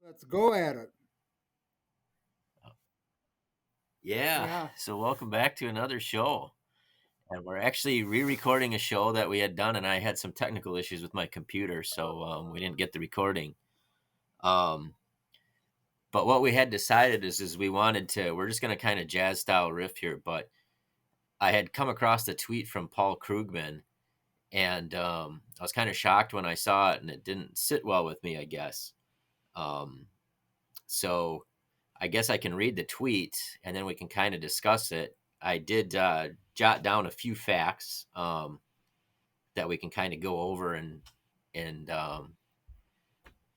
Let's go at it. Yeah, Yeah. so welcome back to another show. And we're actually re-recording a show that we had done, and I had some technical issues with my computer, so we didn't get the recording. Um, but what we had decided is we're just going to kind of jazz style riff here. But I had come across a tweet from Paul Krugman, and I was kind of shocked when I saw it, and it didn't sit well with me, I guess. Um, so I guess I can read the tweet, and then we can kind of discuss it. I did jot down a few facts that we can kind of go over and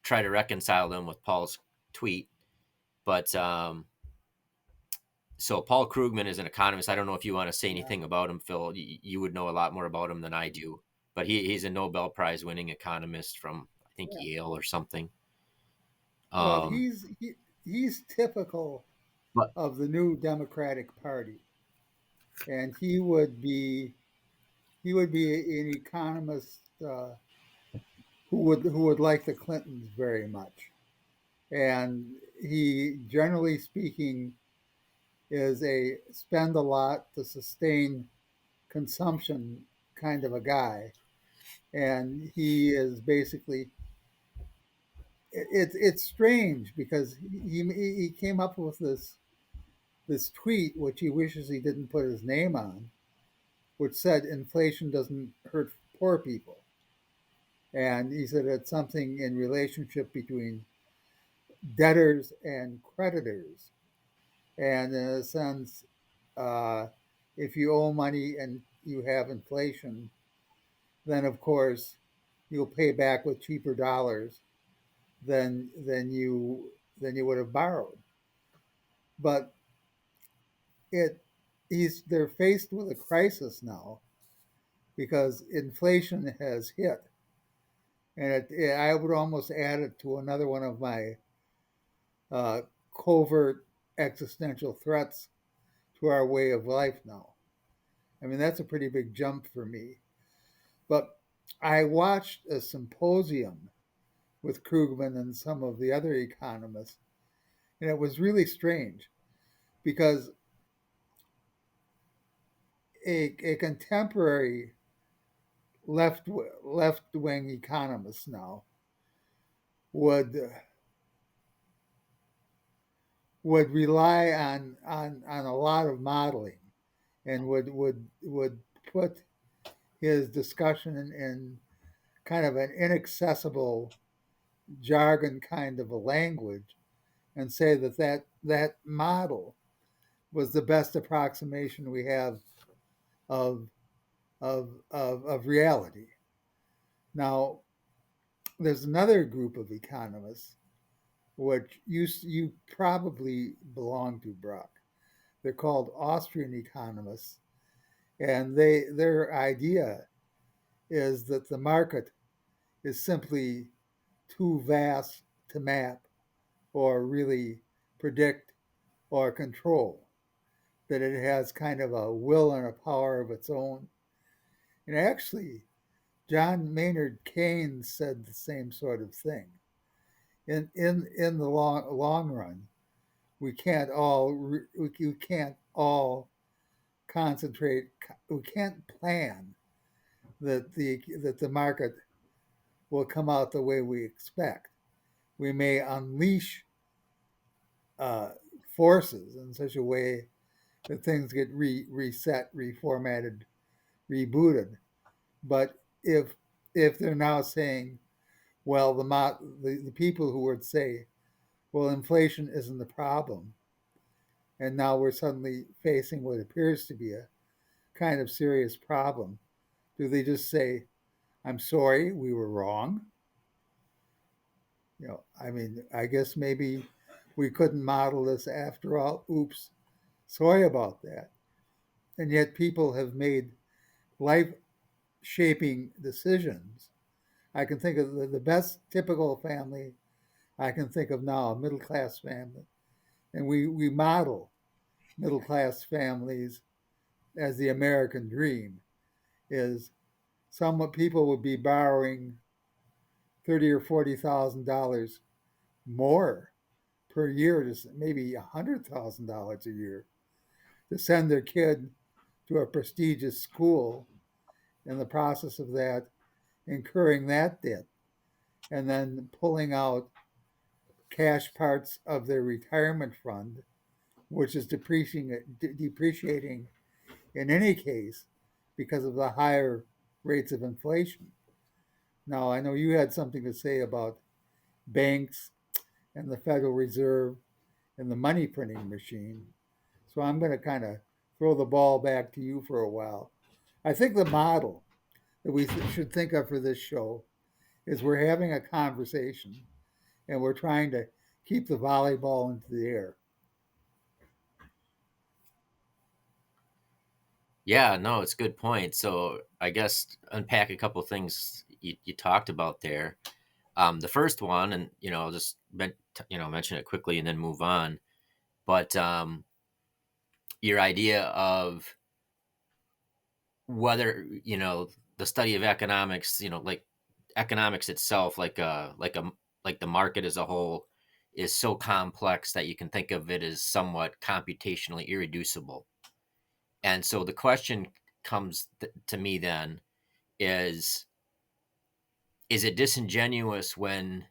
try to reconcile them with Paul's tweet. But so Paul Krugman is an economist. I don't know if you want to say Yeah. anything about him, Phil. You would know a lot more about him than I do. But he's a Nobel Prize winning economist from I think Yeah. Yale or something. Well, Um, he's typical but of the new Democratic Party, and he would be an economist who would like the Clintons very much, and he, generally speaking, is a spend a lot to sustain consumption kind of a guy, and he is basically it's strange because he came up with this tweet which he wishes he didn't put his name on, which said inflation doesn't hurt poor people, and he said it's something in relationship between debtors and creditors, and in a sense, uh, if you owe money and you have inflation, then of course you'll pay back with cheaper dollars than you would have borrowed. But it he's they're faced with a crisis now because inflation has hit, and I would almost add it to another one of my uh, covert existential threats to our way of life now. I mean, that's a pretty big jump for me. But I watched a symposium with Krugman and some of the other economists, and it was really strange because a contemporary left wing economist now would would rely on a lot of modeling, and would put his discussion in kind of an inaccessible jargon kind of a language, and say that model was the best approximation we have of of reality. Now, there's another group of economists which you probably belong to, Brock. They're called Austrian economists, and their idea is that the market is simply too vast to map or really predict or control. That it has kind of a will and a power of its own. And actually, John Maynard Keynes said the same sort of thing. In the long run, we can't all concentrate. We can't plan that the market will come out the way we expect. We may unleash uh, forces in such a way that things get reset, reformatted, rebooted. But if they're now saying, well, the people who would say, well, inflation isn't the problem, and now we're suddenly facing what appears to be a kind of serious problem, do they just say, I'm sorry, we were wrong? I mean, I guess maybe we couldn't model this after all. Oops, sorry about that. And yet people have made life shaping decisions. I can think of the best typical family I can think of now, a middle class family. And we model middle class families as the American dream is some people would be borrowing 30 or $40,000 more per year, just maybe $100,000 a year, to send their kid to a prestigious school, in the process of that, incurring that debt, and then pulling out cash parts of their retirement fund, which is depreciating in any case because of the higher rates of inflation. Now, I know you had something to say about banks and the Federal Reserve and the money printing machine. So I'm going to kind of throw the ball back to you for a while. I think the model that we should think of for this show is we're having a conversation and we're trying to keep the volleyball into the air. Yeah, no, it's a good point. So I guess unpack a couple things you talked about there. The first one, and I'll just mention it quickly and then move on. But your idea of whether the study of economics, like economics itself, like the market as a whole, is so complex that you can think of it as somewhat computationally irreducible. And so the question comes to me then is is it disingenuous when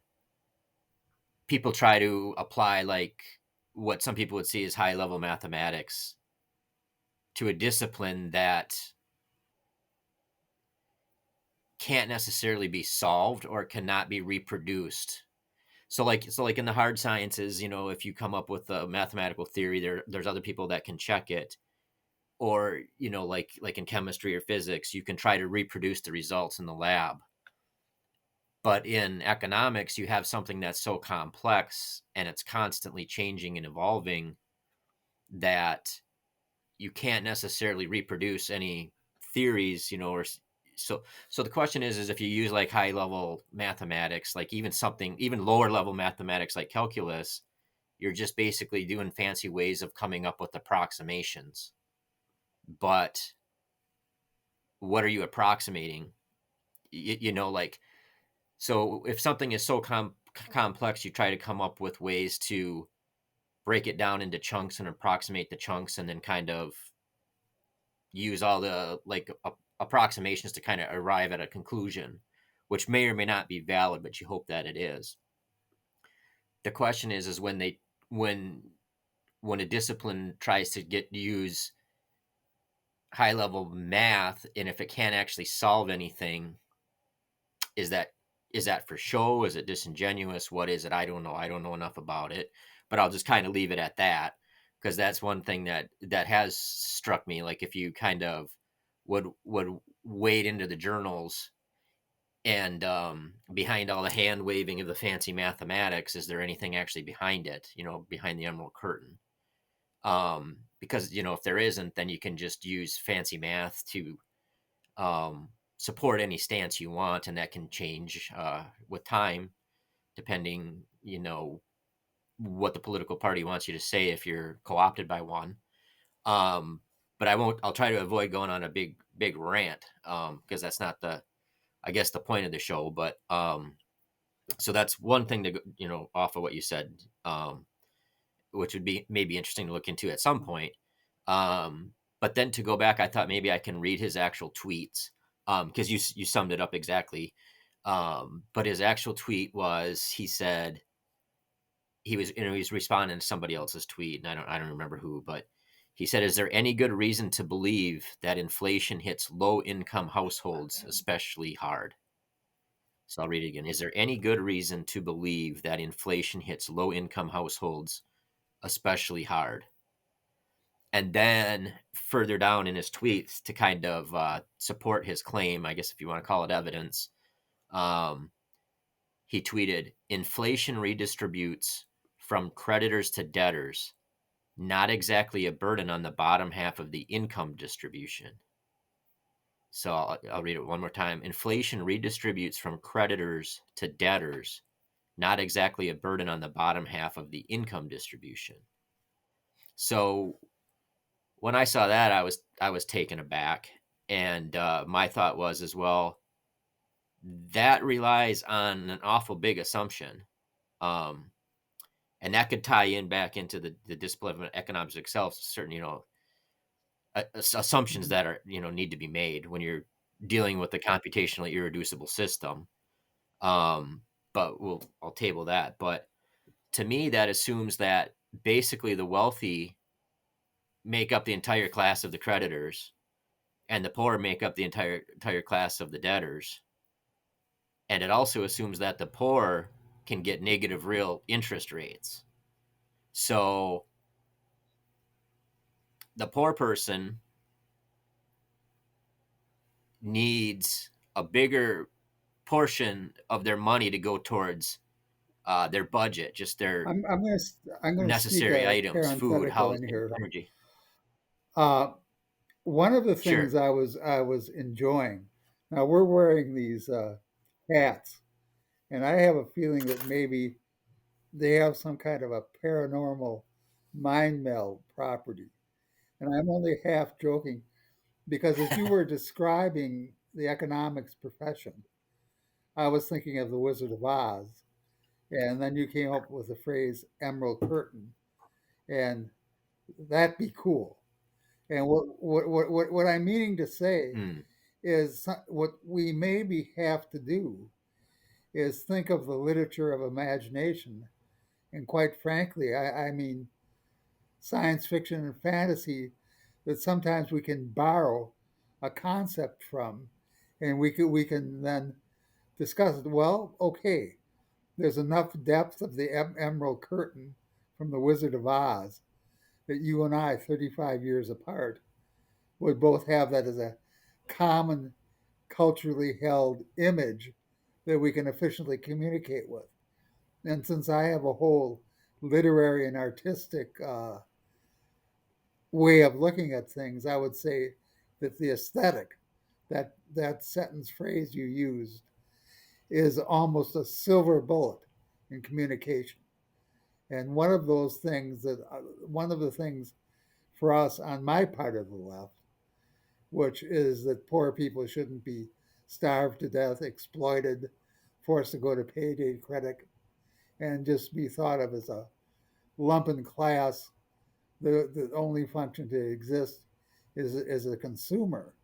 people try to apply like what some people would see as high level mathematics to a discipline that can't necessarily be solved or cannot be reproduced? So like in the hard sciences, if you come up with a mathematical theory, there's other people that can check it. Or like in chemistry or physics, you can try to reproduce the results in the lab. But in economics, you have something that's so complex and it's constantly changing and evolving that you can't necessarily reproduce any theories, or so the question is if you use like high level mathematics, like even lower level mathematics like calculus, you're just basically doing fancy ways of coming up with approximations. But what are you approximating? Like, so if something is so complex, you try to come up with ways to break it down into chunks and approximate the chunks, and then kind of use all the like approximations to kind of arrive at a conclusion, which may or may not be valid, but you hope that it is. The question is when when a discipline tries to use high level math, and if it can't actually solve anything, is that is that for show? Is it disingenuous? What is it? I don't know enough about it, but I'll just kind of leave it at that, because that's one thing that has struck me. Like if you kind of would wade into the journals, and behind all the hand waving of the fancy mathematics, is there anything actually behind it? Behind the emerald curtain. Because if there isn't, then you can just use fancy math to support any stance you want, and that can change with time, depending what the political party wants you to say if you're co-opted by one. Um, but I'll try to avoid going on a big rant, because that's not I guess the point of the show. But so that's one thing to off of what you said, which would be maybe interesting to look into at some point. But then to go back, I thought maybe I can read his actual tweets, because you summed it up exactly. But his actual tweet was, he said, he was responding to somebody else's tweet, and I don't remember who, but he said, "Is there any good reason to believe that inflation hits low income households especially hard?" So I'll read it again. Is there any good reason to believe that inflation hits low income households especially hard? And then further down in his tweets, to kind of support his claim, I guess if you want to call it evidence, um, he tweeted, "Inflation redistributes from creditors to debtors, not exactly a burden on the bottom half of the income distribution." So I'll read it one more time. "Inflation redistributes from creditors to debtors, not exactly a burden on the bottom half of the income distribution." So when I saw that, I was taken aback, and my thought was as well, that relies on an awful big assumption. and that could tie in back into the discipline of economics itself. Certain assumptions Mhm. that are need to be made when you're dealing with a computationally irreducible system. Um, but I'll table that. But to me, that assumes that basically the wealthy make up the entire class of the creditors, and the poor make up the entire class of the debtors. And it also assumes that the poor can get negative real interest rates. So the poor person needs a bigger portion of their money to go towards their budget, just their I'm gonna sneak necessary a items, food, parenthetical in housing, here. energy. Uh, One of the things Sure. I was enjoying. Now we're wearing these hats, and I have a feeling that maybe they have some kind of a paranormal mind meld property. And I'm only half joking because as you were describing the economics profession, I was thinking of the Wizard of Oz, and then you came up with the phrase "emerald curtain," and that'd be cool. And what I'm meaning to say Mm, is what we maybe have to do is think of the literature of imagination. And quite frankly, I mean science fiction and fantasy that sometimes we can borrow a concept from, and we can then discuss it. Well, okay, there's enough depth of the Emerald Curtain from the Wizard of Oz that you and I, 35 years apart, would both have that as a common culturally held image that we can efficiently communicate with. And since I have a whole literary and artistic way of looking at things, I would say that the aesthetic, that sentence phrase you used, is almost a silver bullet in communication. And one of the things for us on my part of the left, which is that poor people shouldn't be starved to death, exploited, forced to go to payday credit, and just be thought of as a lumpen class. The only function to exist is a consumer.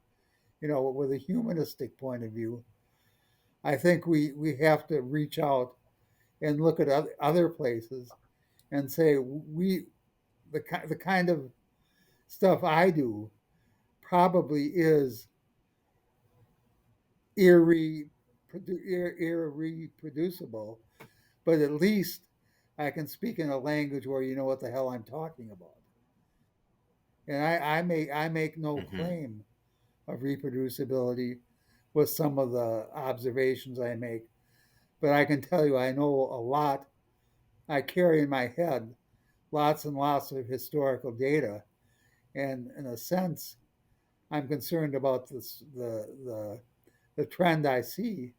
You know, with a humanistic point of view, I think we have to reach out and look at other places and say the kind of stuff I do probably is irreproducible, but at least I can speak in a language where you know what the hell I'm talking about. And I make no hmm claim of reproducibility with some of the observations I make, but I can tell you I know a lot. I carry in my head lots and lots of historical data, and in a sense, I'm concerned about the trend I see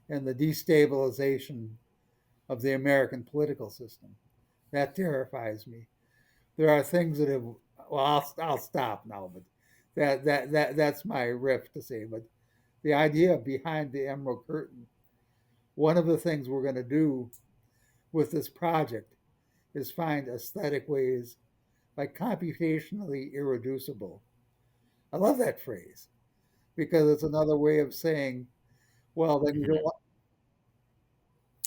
and the destabilization of the American political system. That terrifies me. There are things that have. Well, I'll stop now, but that's my riff to say. But the idea behind the Emerald Curtain, one of the things we're going to do with this project is find aesthetic ways, like computationally irreducible. I love that phrase because it's another way of saying, well, then you don't hmm want,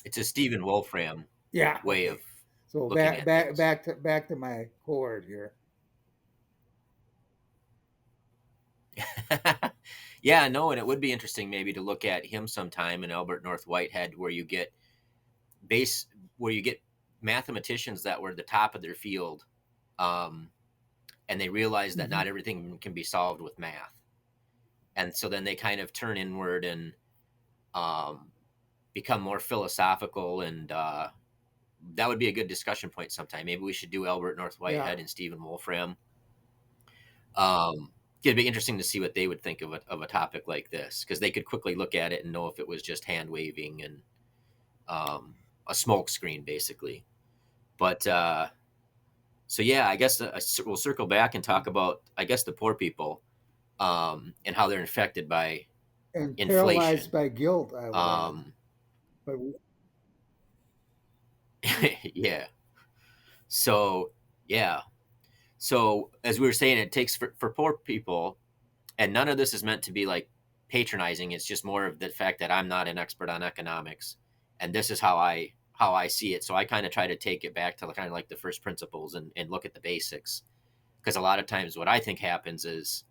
It's a Stephen Wolfram yeah, way of okay. So looking at things. back to my chord here. Yeah, no, and it would be interesting maybe to look at him sometime in Albert North Whitehead, base where you get mathematicians that were at the top of their field, um, and they realize that Mm-hmm. not everything can be solved with math, and so then they kind of turn inward and um, become more philosophical, and that would be a good discussion point sometime. Maybe we should do Albert North Yeah, Whitehead and Stephen Wolfram. Um, it'd be interesting to see what they would think of a topic like this because they could quickly look at it and know if it was just hand waving and a smoke screen, basically. But so yeah, I guess we'll circle back and talk about I guess the poor people and how they're infected by and paralyzed inflation. by guilt, I would add. Um, But yeah, So yeah. So as we were saying, it takes for poor people, and none of this is meant to be like patronizing. It's just more of the fact that I'm not an expert on economics, and this is how I see it. So I kind of try to take it back to kind of like the first principles and look at the basics, because a lot of times what I think happens is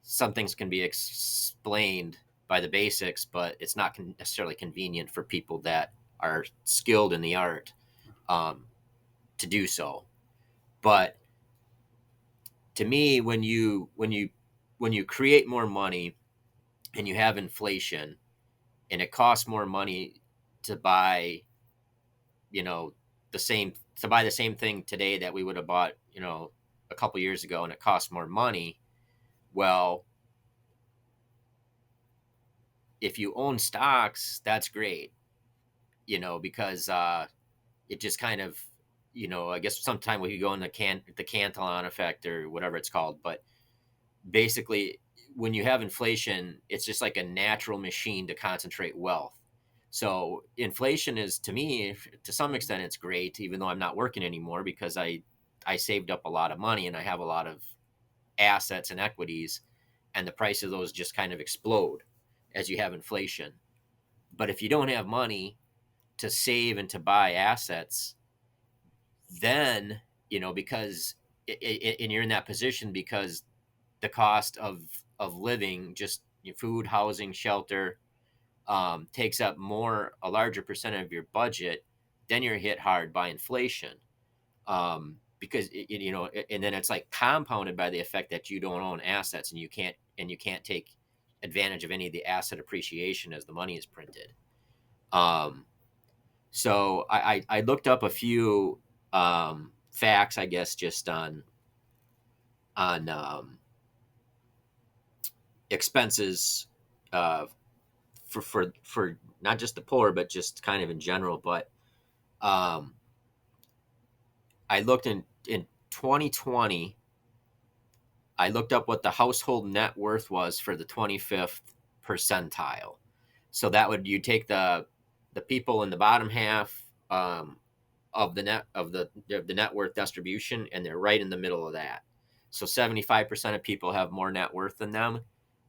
some things can be explained by the basics, but it's not necessarily convenient for people that are skilled in the art um, to do so. But to me, when you create more money and you have inflation and it costs more money to buy, you know, the same thing today that we would have bought, a couple years ago, and it costs more money. Well, if you own stocks, that's great, because it just kind of, I guess sometime we could go in the Cantillon effect or whatever it's called, but basically when you have inflation, it's just like a natural machine to concentrate wealth. So inflation is, to me, to some extent, it's great, even though I'm not working anymore, because I saved up a lot of money and I have a lot of assets and equities, and the price of those just kind of explode as you have inflation. But if you don't have money to save and to buy assets, then because and you're in that position because the cost of living, just your food, housing, shelter, takes up a larger percent of your budget, then you're hit hard by inflation. Because and then it's like compounded by the effect that you don't own assets, and you can't take advantage of any of the asset appreciation as the money is printed. Um, so I looked up a few facts, I guess, just on expenses, uh, for not just the poor, but just kind of in general. But um, I looked in 2020. I looked up what the household net worth was for the 25th percentile. So that would, you take the people in the bottom half, of the net worth distribution, and they're right in the middle of that. So 75% of people have more net worth than them,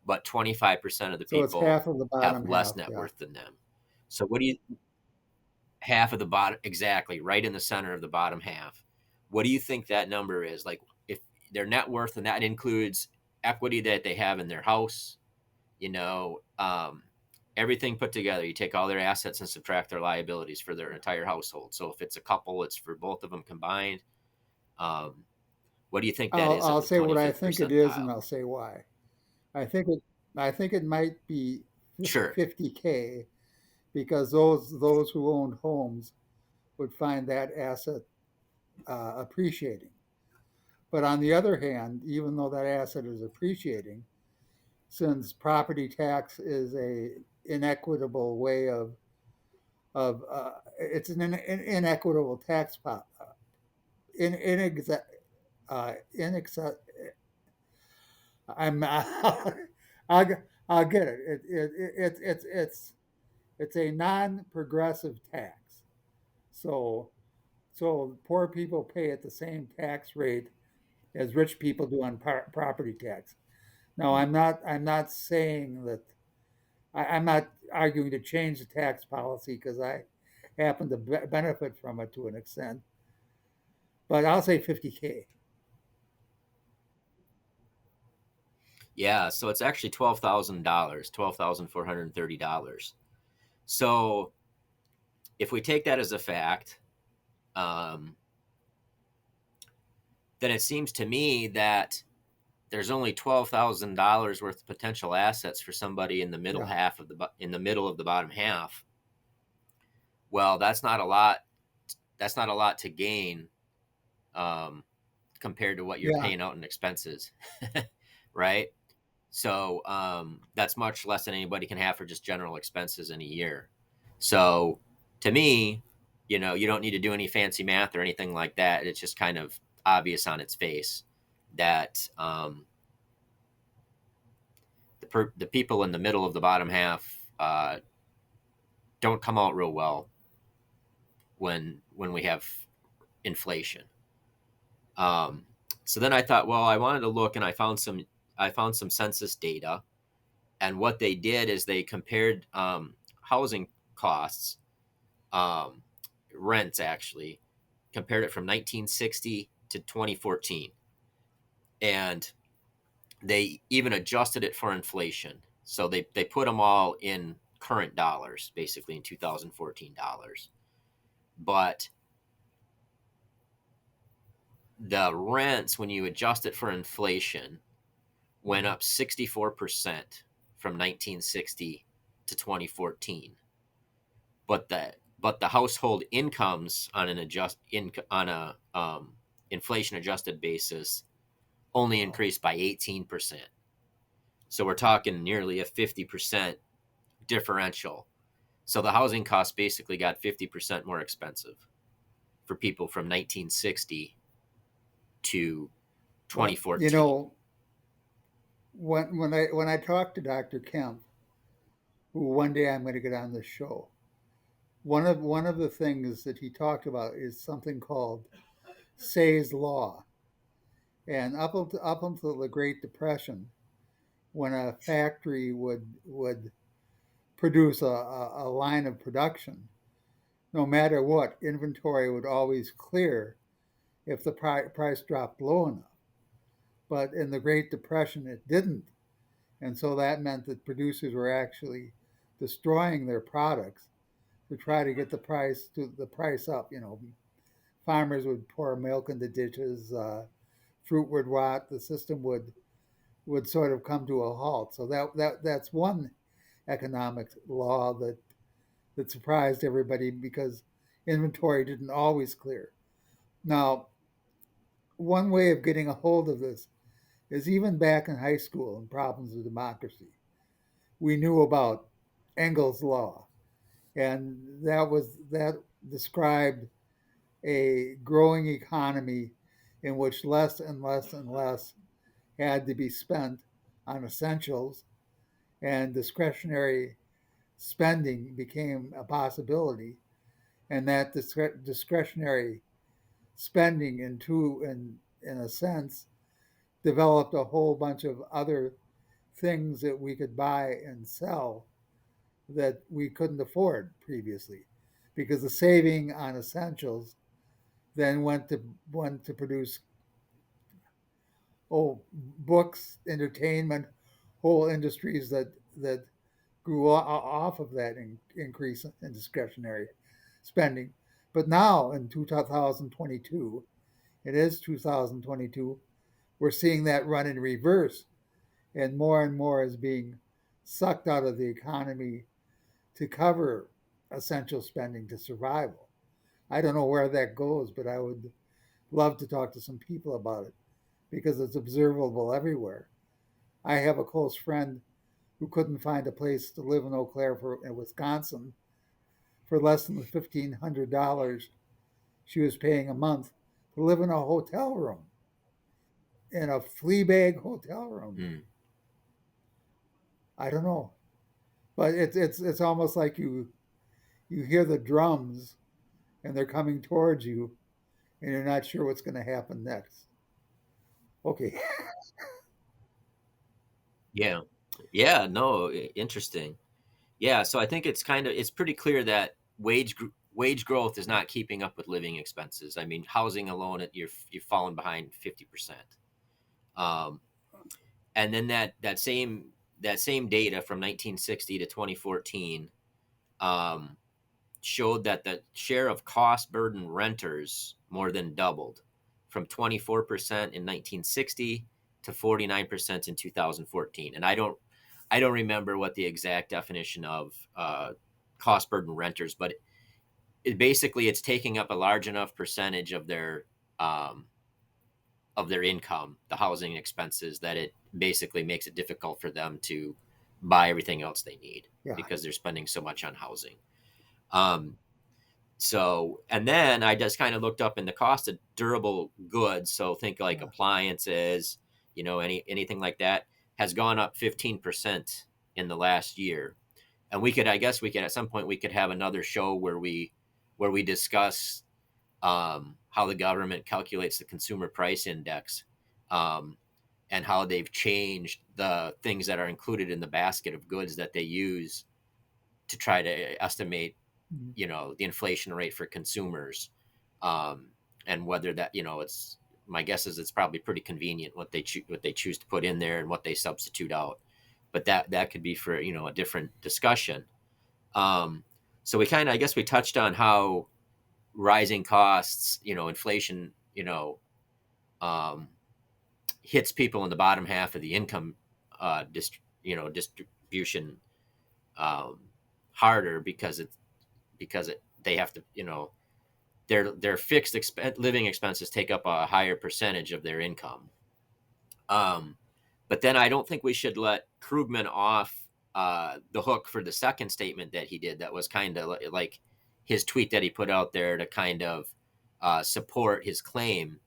but 25% of the So it's people half of the have bottom less half. net Yeah. worth than them. So what do you half of the bottom, exactly, right in the center of the bottom half. What do you think that number is? Like, if their net worth, and that includes equity that they have in their house, you know, um, everything put together. You take all their assets and subtract their liabilities for their entire household. So if it's a couple, it's for both of them combined. Um, what do you think that is at I'll the say what I 25th think it is, and percentile? I'll say why. I think it I think it might be Sure. 50K, because those who owned homes would find that asset appreciating. But on the other hand, even though that asset is appreciating, since property tax is a inequitable way of it's an inequitable tax in inexa, inexa, I'm I'll, I'll get it. It's a non-progressive tax. So so poor people pay at the same tax rate as rich people do on property tax. Now I'm not saying that I'm not arguing to change the tax policy, because I happen to benefit from it to an extent. But I'll say 50K. Yeah. So it's actually $12,000, $12,430. So if we take that as a fact, um, then it seems to me that there's only $12,000 worth of potential assets for somebody in the Yeah. middle of the bottom half. Well, that's not a lot. That's not a lot to gain, um, compared to what you're Yeah. paying out in expenses, right? So that's much less than anybody can have for just general expenses in a year. So to me, you don't need to do any fancy math or anything like that. It's just kind of obvious on its face that the people in the middle of the bottom half don't come out real well when we have inflation. Um, so then I thought, well, I wanted to look, and I found some census data, and what they did is they compared housing costs, um, rents actually, compared it from 1960 to 2014, and they even adjusted it for inflation. So they put them all in current dollars, basically in 2014 dollars. But the rents, when you adjust it for inflation, went Mhm. up 64% from 1960 to 2014. But the household incomes on an on a inflation adjusted basis only Wow. increased by 18%. So we're talking nearly a 50% differential. So the housing costs basically got 50% more expensive for people from 1960 to Well, 2014. when I talked to Dr. Kemp, who one day I'm going to get on this show, one of the things that he talked about is something called Say's law. And up until the Great Depression, when a factory would produce a line of production, no matter what, inventory would always clear if the price dropped low enough. But in the Great Depression, it didn't. And so that meant that producers were actually destroying their products to try to get the price up. Farmers would pour milk in the ditches, fruit would rot, the system would sort of come to a halt. So that's one economic law that surprised everybody because inventory didn't always clear. Now, one way of getting a hold of this is even back in high school in Problems of Democracy, we knew about Engel's law, and that described a growing economy in which less and less and less had to be spent on essentials, and discretionary spending became a possibility, and that discretionary spending in a sense developed a whole bunch of other things that we could buy and sell that we couldn't afford previously, because the saving on essentials then went to produce books, entertainment, whole industries that grew off of that increase in discretionary spending. But now in 2022, it is 2022, we're seeing that run in reverse, and more is being sucked out of the economy to cover essential spending to survival. I don't know where that goes, but I would love to talk to some people about it because it's observable everywhere. I have a close friend who couldn't find a place to live in Eau Claire in Wisconsin for less than the $1,500 she was paying a month to live in a hotel room, in a flea bag hotel room. Mm. I don't know, but it's almost like you hear the drums and they're coming towards you, and you're not sure what's going to happen next. Okay. Yeah. Yeah. No, interesting. Yeah. So I think it's pretty clear that wage growth is not keeping up with living expenses. I mean, housing alone, you've fallen behind 50%. Um, and then that same data from 1960 to 2014 um, showed that the share of cost burden renters more than doubled from 24% in 1960 to 49% in 2014. And I don't remember what the exact definition of cost burden renters, but basically it's taking up a large enough percentage um, of their income, the housing expenses, that it basically makes it difficult for them to buy everything else they need Yeah. because they're spending so much on housing. Um, So, and then I just kind of looked up in the cost of durable goods. So think like Yeah. appliances, anything like that has gone up 15% in the last year. And I guess we could, at some point, we could have another show where we discuss how the government calculates the consumer price index, um, and how they've changed the things that are included in the basket of goods that they use to try to estimate, Mhm. the inflation rate for consumers, um, and whether that, it's my guess is it's probably pretty convenient what they choose to put in there and what they substitute out, but that could be for a different discussion. Um, so we kind of, I guess, we touched on how rising costs, inflation, um, hits people in the bottom half of the income distribution, um, harder because they have to, their fixed living expenses take up a higher percentage of their income. Um, but then I don't think we should let Krugman off the hook for the second statement that he did. That was kind of like his tweet that he put out there to kind of support his claim,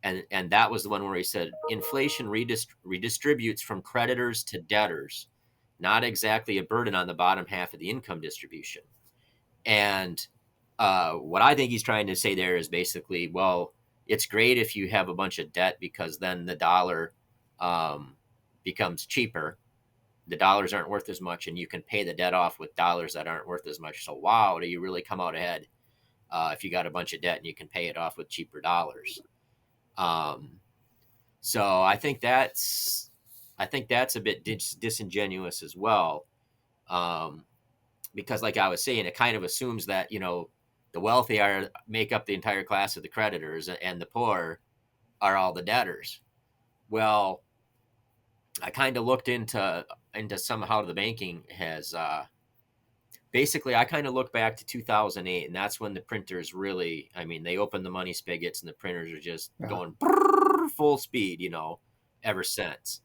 and that was the one where he said inflation redistributes from creditors to debtors, not exactly a burden on the bottom half of the income distribution. And what I think he's trying to say there is basically, well, it's great if you have a bunch of debt because then the dollar um, becomes cheaper. The dollars aren't worth as much, and you can pay the debt off with dollars that aren't worth as much. So, wow, do you really come out ahead if you got a bunch of debt and you can pay it off with cheaper dollars? Um, so I think that's a bit disingenuous as well. Um, because like I was saying, it kind of assumes that the wealthy are make up the entire class of the creditors, and the poor are all the debtors. Well, I kind of looked into some how the banking has basically. I kind of look back to 2008, and that's when the printers really. I mean, they opened the money spigots, and the printers are just Yeah. going full speed. Ever since.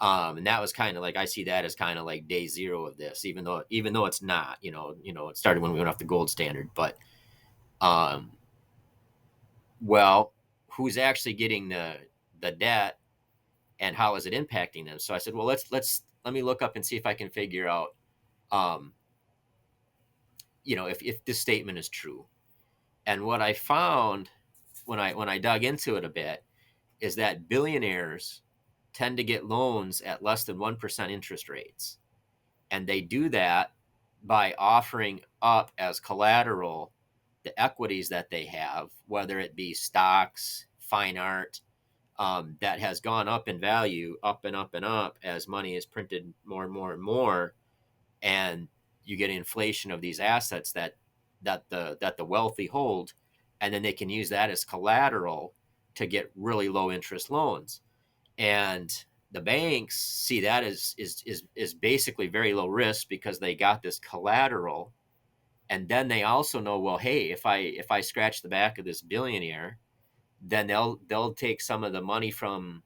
And that was kind of like I see that as kind of like day zero of this, even though it's not, it started when we went off the gold standard. But um, well, who's actually getting the debt, and how is it impacting them? So I said, well, let me look up and see if I can figure out, um, if this statement is true. And what I found when I dug into it a bit is that billionaires tend to get loans at less than 1% interest rates. And they do that by offering up as collateral the equities that they have, whether it be stocks, fine art, that has gone up in value, up and up and up as money is printed more and more and more, and you get inflation of these assets that the wealthy hold, and then they can use that as collateral to get really low interest loans. And the banks see that as basically very low risk because they got this collateral. And then they also know, well, hey, if I scratch the back of this billionaire, then they'll take some of the money from,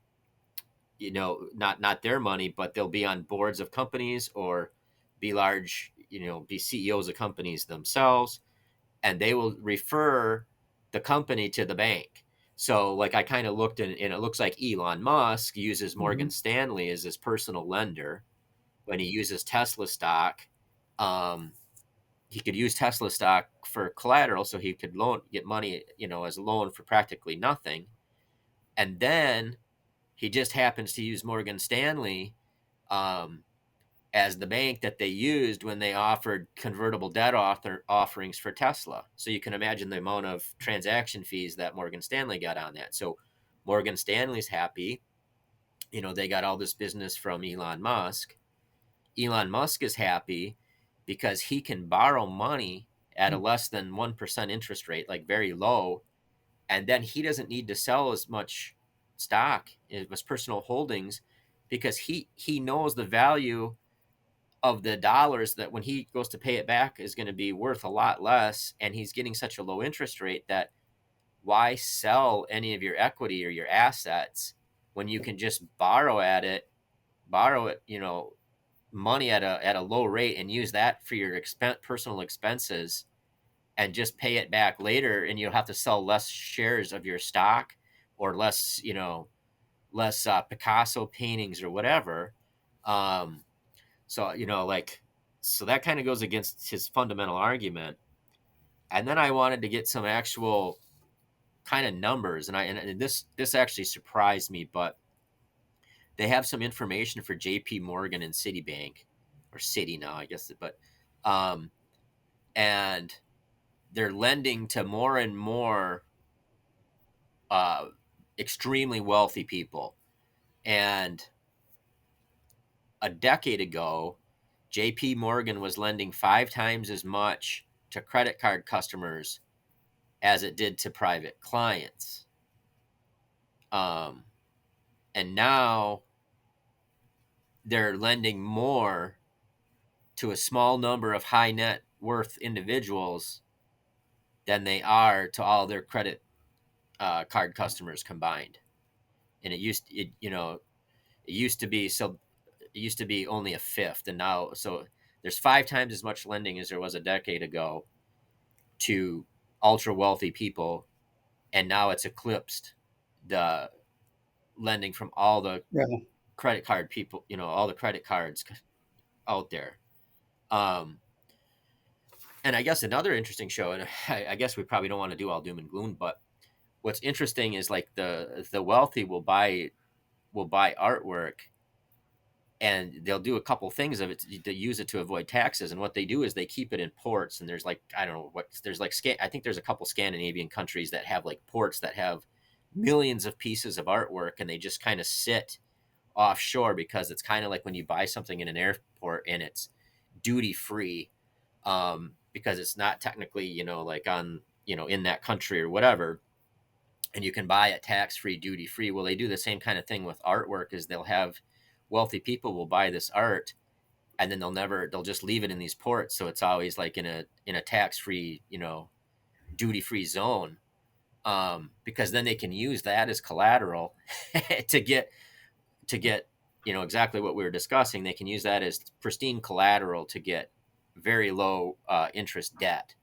not their money, but they'll be on boards of companies or be CEOs of companies themselves, and they will refer the company to the bank. So, like, I kind of looked, and it looks like Elon Musk uses Hmm. Morgan Stanley as his personal lender when he uses Tesla stock. Um, he could use Tesla stock for collateral, so he could get money, as a loan for practically nothing. And then he just happens to use Morgan Stanley um, as the bank that they used when they offered convertible debt offerings for Tesla. So you can imagine the amount of transaction fees that Morgan Stanley got on that. So Morgan Stanley's happy. They got all this business from Elon Musk. Elon Musk is happy because he can borrow money at a less than 1% interest rate, like very low. And then he doesn't need to sell as much stock, his personal holdings, because he knows the value of the dollars that when he goes to pay it back is going to be worth a lot less, and he's getting such a low interest rate that why sell any of your equity or your assets when you can just borrow it, money at a low rate, and use that for your personal expenses, and just pay it back later, and you'll have to sell less shares of your stock, or less Picasso paintings or whatever. um, so, so that kind of goes against his fundamental argument. And then I wanted to get some actual kind of numbers, and this actually surprised me, but they have some information for J.P. Morgan and Citibank, or Citi now, I guess, but um, and they're lending to more and more uh, extremely wealthy people. And a decade ago, J.P. Morgan was lending 5 times as much to credit card customers as it did to private clients. Um, and now they're lending more to a small number of high net worth individuals than they are to all their credit card customers combined. And it used to be so it used to be only a fifth, and now so there's 5 times as much lending as there was a decade ago to ultra wealthy people, and now it's eclipsed the lending from all the Yeah. credit card people, all the credit cards out there. Um, and I guess another interesting show, and I guess we probably don't want to do all doom and gloom, but what's interesting is like the wealthy will buy artwork, and they'll do a couple things of it to use it to avoid taxes. And what they do is they keep it in ports. And there's like, I don't know what, there's like I think there's a couple Scandinavian countries that have like ports that have millions of pieces of artwork, and they just kind of sit offshore, because it's kind of like when you buy something in an airport and it's duty free, because it's not technically, like on, in that country or whatever, and you can buy it tax free, duty free. Well, they do the same kind of thing with artwork. Is they'll have wealthy people will buy this art, and then they'll just leave it in these ports, so it's always like in a tax free, duty free zone, because then they can use that as collateral to get exactly what we were discussing. They can use that as pristine collateral to get very low interest debt,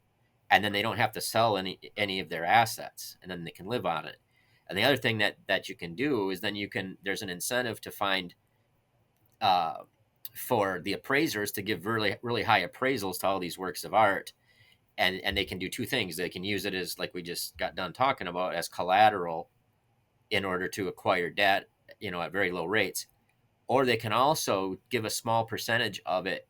and then they don't have to sell any of their assets, and then they can live on it. And the other thing that you can do is then there's an incentive to find uh, for the appraisers to give really really high appraisals to all these works of art, and they can do two things. They can use it as, like we just got done talking about, as collateral in order to acquire debt, at very low rates, or they can also give a small percentage of it,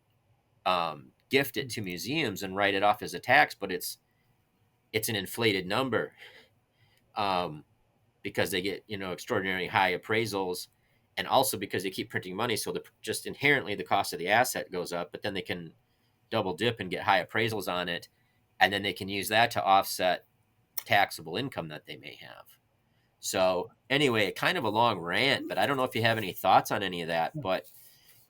gift it to museums and write it off as a tax, but it's an inflated number, um, because they get extraordinarily high appraisals, and also because they keep printing money, so just inherently the cost of the asset goes up, but then they can double dip and get high appraisals on it, and then they can use that to offset taxable income that they may have. So anyway, kind of a long rant, but I don't know if you have any thoughts on any of that. But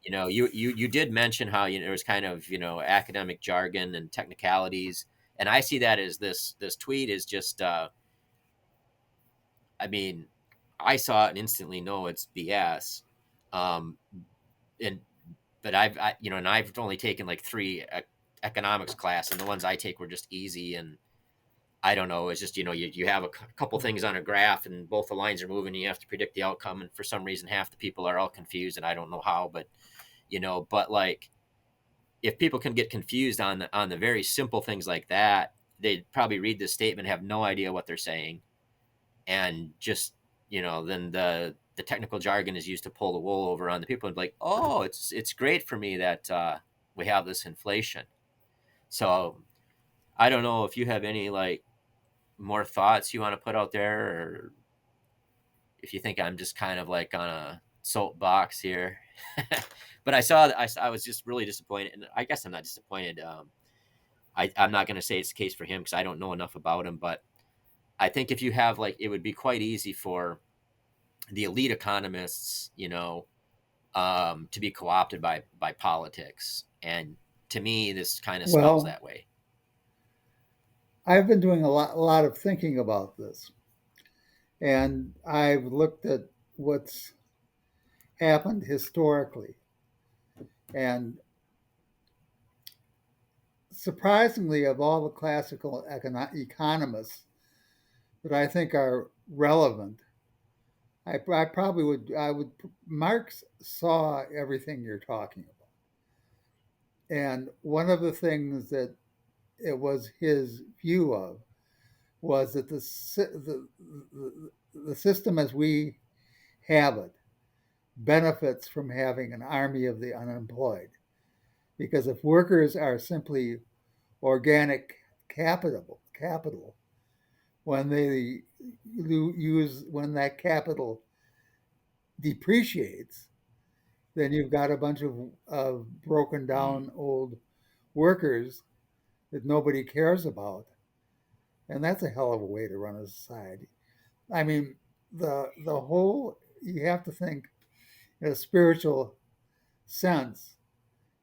you did mention how there was kind of academic jargon and technicalities, and I see that as this tweet is just I mean, I saw it and instantly know it's BS. Um, and but and I've only taken like three economics class, and the ones I take were just easy. And I don't know, it's just you have a couple things on a graph, and both the lines are moving, and you have to predict the outcome. And for some reason, half the people are all confused, and I don't know how, but but like, if people can get confused on the very simple things like that, they'd probably read this statement, have no idea what they're saying, and just then the technical jargon is used to pull the wool over on the people, and be like, oh, it's great for me that we have this inflation. So I don't know if you have any like more thoughts you want to put out there, or if you think I'm just kind of like on a soapbox here. But I was just really disappointed, and I guess I'm not disappointed. I'm not going to say it's the case for him because I don't know enough about him, but I think if you have like, it would be quite easy for the elite economists, to be co-opted by politics. And to me, this kind of smells Well, that way. I've been doing a lot of thinking about this, and I've looked at what's happened historically. And surprisingly, of all the classical economists that I think are relevant, I probably would Marx saw everything you're talking about, and one of the things that it was his view of was that the system as we have it benefits from having an army of the unemployed. Because if workers are simply organic capital, when they use when that capital depreciates, then you've got a bunch of broken Mm. down old workers that nobody cares about, and that's a hell of a way to run a society. I mean, the whole you have to think in a spiritual sense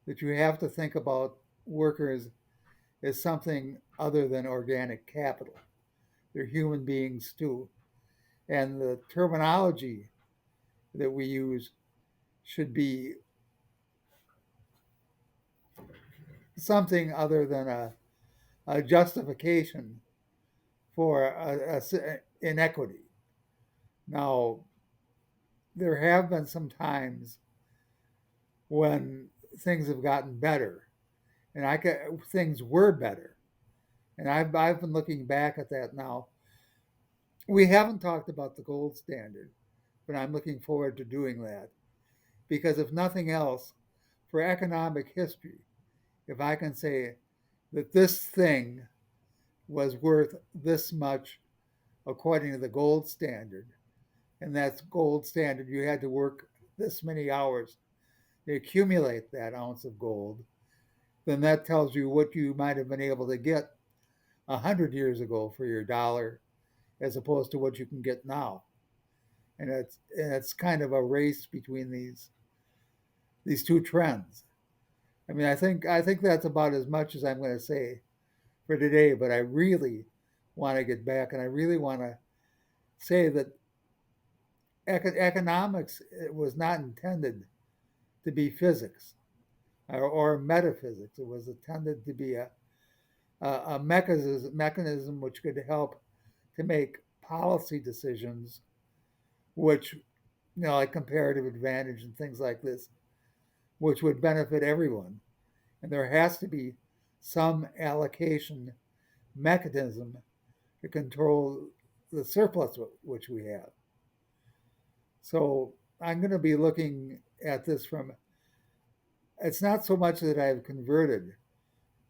that you have to think about workers as something other than organic capital. They're human beings too, and the terminology that we use should be something other than a justification for inequity. Now, there have been some times when things have gotten better, and things were better, and I've been looking back at that now. We haven't talked about the gold standard, but I'm looking forward to doing that because if nothing else, for economic history, if I can say that this thing was worth this much according to the gold standard, and that's gold standard, you had to work this many hours to accumulate that ounce of gold, then that tells you what you might have been able to get 100 years ago for your dollar as opposed to what you can get now. And it's kind of a race between these two trends. I mean, I think that's about as much as I'm going to say for today. But I really want to get back, and I really want to say that economics was not intended to be physics or metaphysics. It was intended to be a mechanism which could help to make policy decisions, which like comparative advantage and things like this, which would benefit everyone. And there has to be some allocation mechanism to control the surplus which we have. So I'm going to be looking at this from it's not so much that I've converted,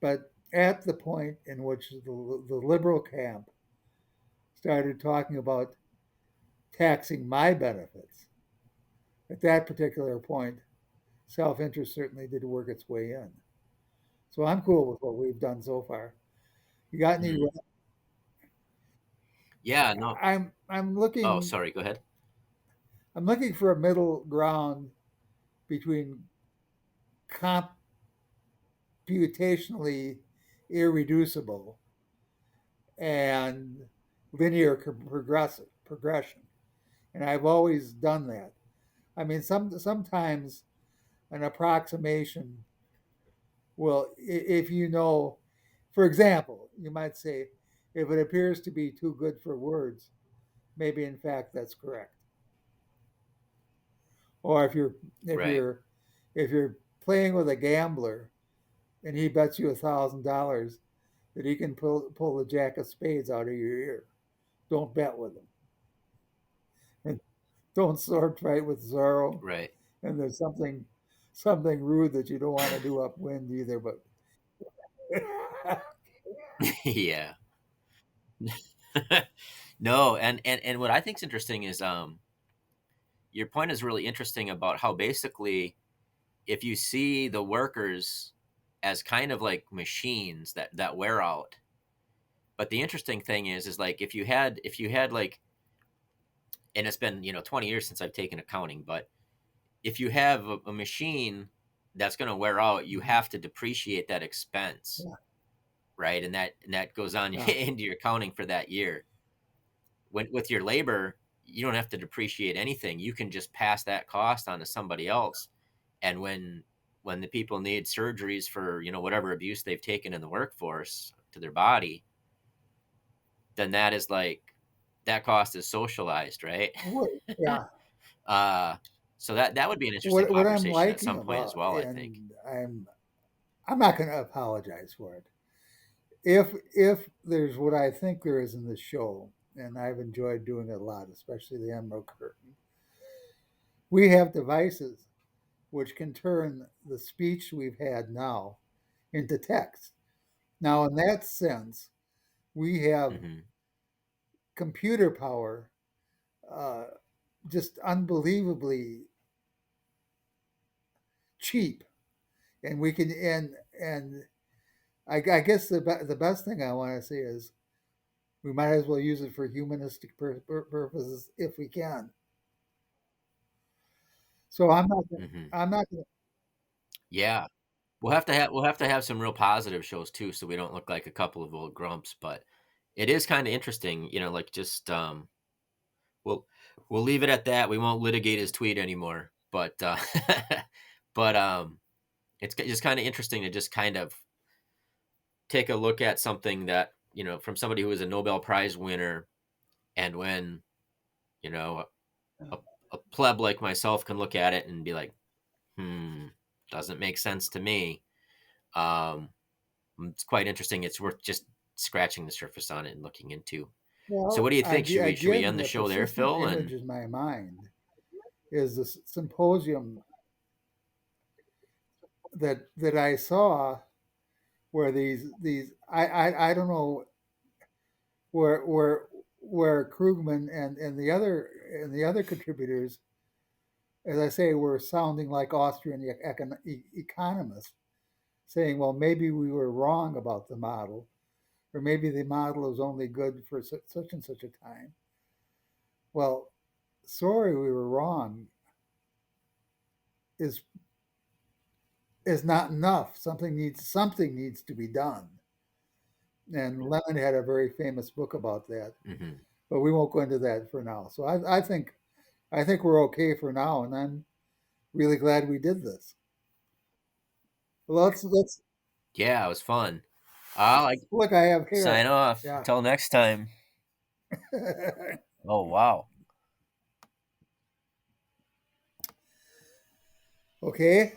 but at the point in which the liberal camp started talking about taxing my benefits, at that particular point, self interest certainly did work its way in. So I'm cool with what we've done so far. You got any? Mm. Yeah, no. I'm Oh, looking sorry, go ahead. I'm looking for a middle ground between computationally irreducible and linear progression, and I've always done that. I mean, sometimes an approximation will, if you know, for example, you might say, if it appears to be too good for words, maybe in fact that's correct. Or if Right. you're if you're playing with a gambler and he bets you $1,000 that he can pull the jack of spades out of your ear, don't bet with him. And don't sword fight with Zorro. Right. And there's something rude that you don't want to do upwind either. But Yeah. No, and what I think is interesting is your point is really interesting about how basically if you see the workers as kind of like machines that wear out. But the interesting thing is like if you had like, and it's been 20 years since I've taken accounting, but if you have a machine that's going to wear out, you have to depreciate that expense, yeah, right? And that goes on yeah. into your accounting for that year. When with your labor, you don't have to depreciate anything. You can just pass that cost on to somebody else. And when the people need surgeries for whatever abuse they've taken in the workforce to their body, then that is like that cost is socialized, right? What, yeah. uh, so that would be an interesting What I'm conversation at liking some point as about, well, I think. and I'm not going to apologize for it. if there's what I think there is in this show, and I've enjoyed doing it a lot, especially the Emerald Curtain, we have devices which can turn the speech we've had now into text. Now, in that sense, we have Hmm. computer power, uh, just unbelievably cheap, and we can and I guess the best thing I want to say is we might as well use it for humanistic purposes if we can. So Hmm. I'm not gonna, Yeah, we'll have to have some real positive shows too, so we don't look like a couple of old grumps. But it is kind of interesting, like just we'll we'll leave it at that. We won't litigate his tweet anymore. But but it's just kind of interesting to just kind of take a look at something that from somebody who is a Nobel Prize winner, and when you know a, a pleb like myself can look at it and be like, doesn't make sense to me. Um, it's quite interesting. It's worth just scratching the surface on it and looking into. So, what well, do you think? Should we again, end the the show there, persistent Phil? image And in my mind is the symposium that I saw where these I don't know where Krugman and the other contributors, as I say, were sounding like Austrian economists, saying, well, maybe we were wrong about the model, or maybe the model is only good for such and such a time. Well, sorry, we were wrong is is not enough. Something needs to be done. And Lemon had a very famous book about that, mhm. but we won't go into that for now. So I think we're okay for now, and I'm really glad we did this. Well, let's Yeah, it was fun. I'll like look. I have sign hair. off. Yeah. Until next time. Oh wow. Okay.